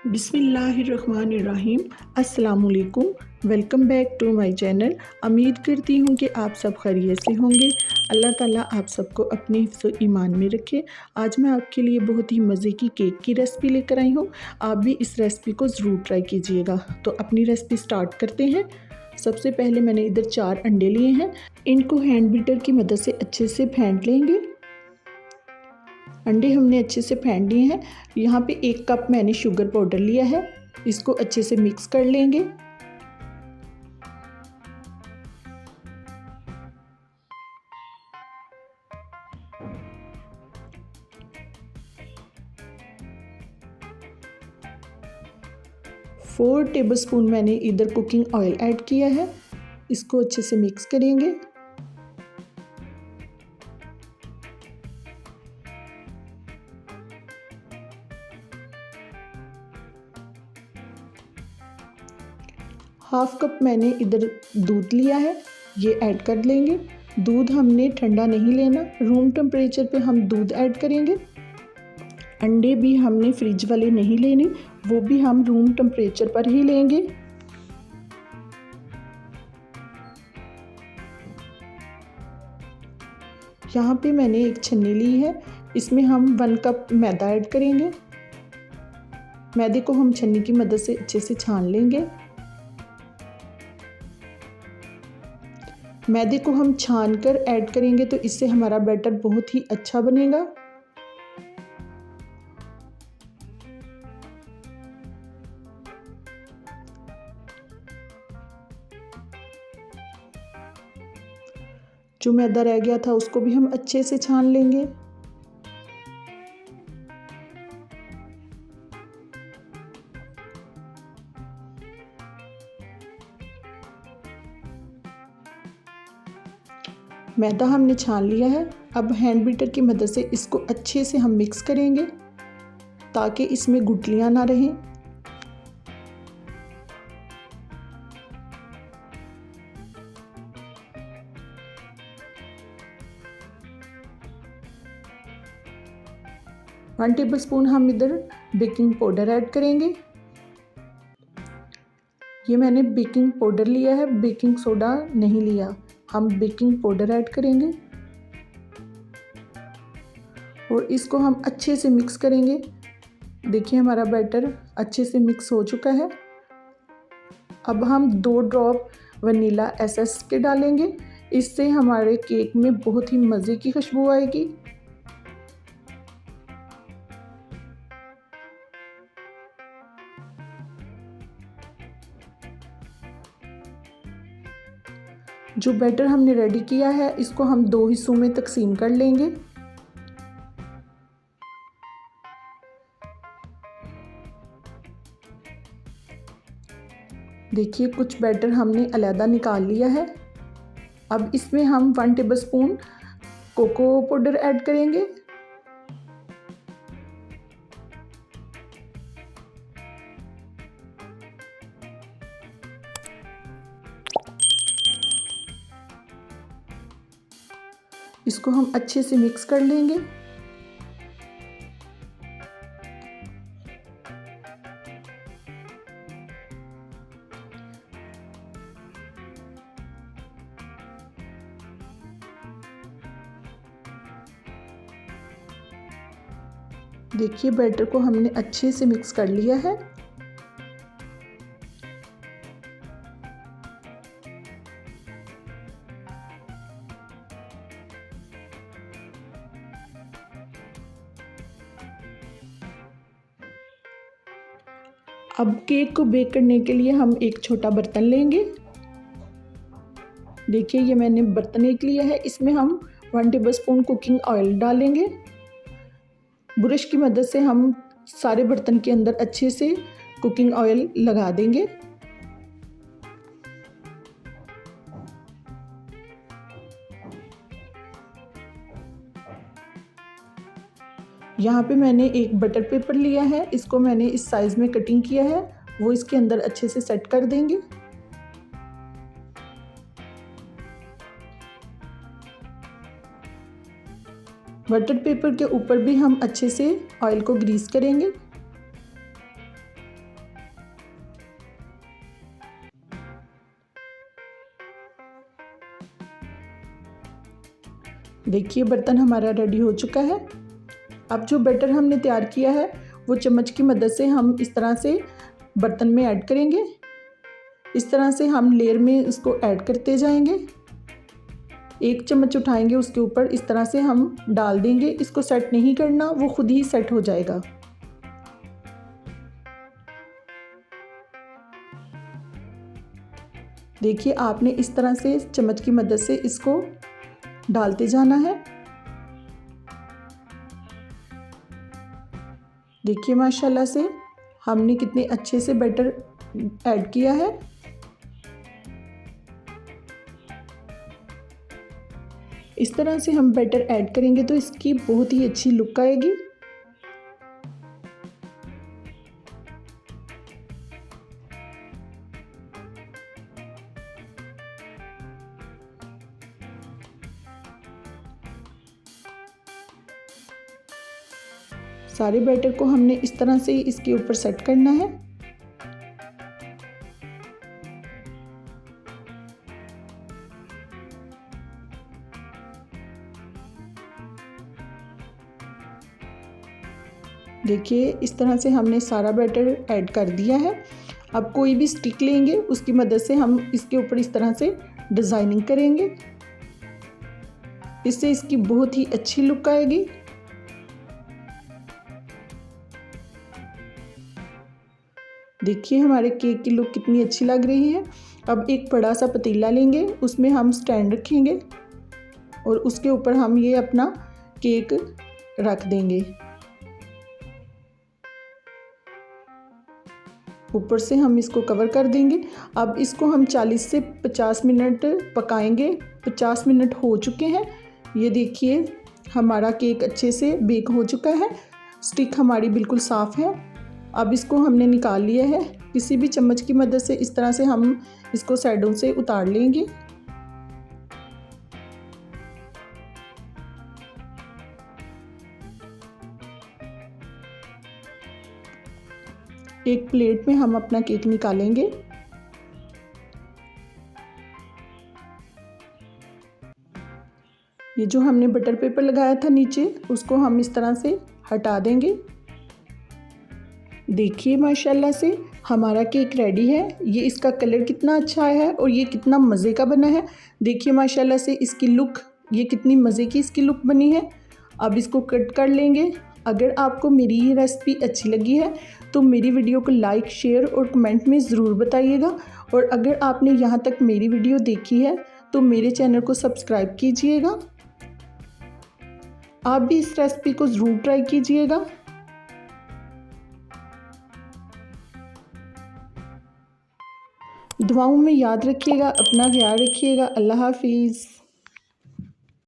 बिस्मिल्लाहिर्रहमानिर्रहीम। अस्सलामुअलैकुम। Welcome back to my channel. उम्मीद करती हूँ कि आप सब खैरियत से होंगे। अल्लाह ताला आप सबको अपने हिफ्ज़ ईमान में रखे। आज मैं आपके लिए बहुत ही मज़े की केक की रेसिपी लेकर आई हूँ। आप भी इस रेसिपी को ज़रूर ट्राई कीजिएगा। तो अपनी रेसिपी स्टार्ट करते हैं। सबसे पहले मैंने इधर 4 अंडे लिए हैं। इनको हैंड बीटर की मदद से अच्छे से फेंट लेंगे। अंडे हमने अच्छे से फेंट लिए हैं। यहाँ पे 1 कप मैंने शुगर पाउडर लिया है। इसको अच्छे से मिक्स कर लेंगे। फोर टेबलस्पून मैंने इधर कुकिंग ऑयल ऐड किया है। इसको अच्छे से मिक्स करेंगे। हाफ कप मैंने इधर दूध लिया है, ये ऐड कर लेंगे। दूध हमने ठंडा नहीं लेना, रूम टेम्परेचर पे हम दूध ऐड करेंगे। अंडे भी हमने फ्रिज वाले नहीं लेने, वो भी हम रूम टेम्परेचर पर ही लेंगे। यहाँ पे मैंने एक छन्नी ली है, इसमें हम 1 कप मैदा ऐड करेंगे। मैदे को हम छन्नी की मदद से अच्छे से छान लेंगे। मैदे को हम छान कर ऐड करेंगे तो इससे हमारा बैटर बहुत ही अच्छा बनेगा। जो मैदा रह गया था उसको भी हम अच्छे से छान लेंगे। मैदा हमने छान लिया है। अब हैंड बीटर की मदद से इसको अच्छे से हम मिक्स करेंगे ताकि इसमें गुठलियां ना रहें। वन टेबलस्पून हम इधर बेकिंग पाउडर ऐड करेंगे। ये मैंने बेकिंग पाउडर लिया है, बेकिंग सोडा नहीं लिया। हम बेकिंग पाउडर ऐड करेंगे और इसको हम अच्छे से मिक्स करेंगे। देखिए हमारा बैटर अच्छे से मिक्स हो चुका है। अब हम 2 ड्रॉप वनीला एसेंस के डालेंगे। इससे हमारे केक में बहुत ही मज़े की खुशबू आएगी। जो बैटर हमने रेडी किया है इसको हम 2 हिस्सों में तकसीम कर लेंगे। देखिए कुछ बैटर हमने अलग निकाल लिया है। अब इसमें हम 1 टेबलस्पून कोको पाउडर ऐड करेंगे। इसको हम अच्छे से मिक्स कर लेंगे। देखिए बैटर को हमने अच्छे से मिक्स कर लिया है। अब केक को बेक करने के लिए हम एक छोटा बर्तन लेंगे। देखिए ये मैंने बर्तन एक लिया है, इसमें हम 1 टेबलस्पून कुकिंग ऑयल डालेंगे। ब्रश की मदद से हम सारे बर्तन के अंदर अच्छे से कुकिंग ऑयल लगा देंगे। यहाँ पे मैंने एक बटर पेपर लिया है, इसको मैंने इस साइज़ में कटिंग किया है, वो इसके अंदर अच्छे से सेट कर देंगे। बटर पेपर के ऊपर भी हम अच्छे से ऑयल को ग्रीस करेंगे। देखिए बर्तन हमारा रेडी हो चुका है। अब जो बैटर हमने तैयार किया है वो चम्मच की मदद से हम इस तरह से बर्तन में ऐड करेंगे। इस तरह से हम लेयर में इसको ऐड करते जाएंगे। एक चम्मच उठाएंगे, उसके ऊपर इस तरह से हम डाल देंगे। इसको सेट नहीं करना, वो खुद ही सेट हो जाएगा। देखिए आपने इस तरह से चम्मच की मदद से इसको डालते जाना है। देखिए माशाल्लाह से हमने कितने अच्छे से बैटर ऐड किया है। इस तरह से हम बैटर ऐड करेंगे तो इसकी बहुत ही अच्छी लुक आएगी। सारे बैटर को हमने इस तरह से इसके ऊपर सेट करना है। देखिए इस तरह से हमने सारा बैटर ऐड कर दिया है। अब कोई भी स्टिक लेंगे, उसकी मदद से हम इसके ऊपर इस तरह से डिज़ाइनिंग करेंगे। इससे इसकी बहुत ही अच्छी लुक आएगी। देखिए हमारे केक की लुक कितनी अच्छी लग रही है। अब एक बड़ा सा पतीला लेंगे, उसमें हम स्टैंड रखेंगे और उसके ऊपर हम ये अपना केक रख देंगे। ऊपर से हम इसको कवर कर देंगे। अब इसको हम 40 से 50 मिनट पकाएंगे। 50 मिनट हो चुके हैं। ये देखिए हमारा केक अच्छे से बेक हो चुका है। स्टिक हमारी बिल्कुल साफ़ है। अब इसको हमने निकाल लिया है। किसी भी चम्मच की मदद से इस तरह से हम इसको साइडों से उतार लेंगे। एक प्लेट में हम अपना केक निकालेंगे। ये जो हमने बटर पेपर लगाया था नीचे, उसको हम इस तरह से हटा देंगे। देखिए माशाल्लाह से हमारा केक रेडी है। ये इसका कलर कितना अच्छा आया है और ये कितना मज़े का बना है। देखिए माशाल्लाह से इसकी लुक, ये कितनी मज़े की इसकी लुक बनी है। अब इसको कट कर लेंगे। अगर आपको मेरी ये रेसिपी अच्छी लगी है तो मेरी वीडियो को लाइक, शेयर और कमेंट में ज़रूर बताइएगा। और अगर आपने यहाँ तक मेरी वीडियो देखी है तो मेरे चैनल को सब्सक्राइब कीजिएगा। आप भी इस रेसिपी को ज़रूर ट्राई कीजिएगा। दुआओं में याद रखिएगा, अपना ख्याल रखिएगा। अल्लाह हाफिज़।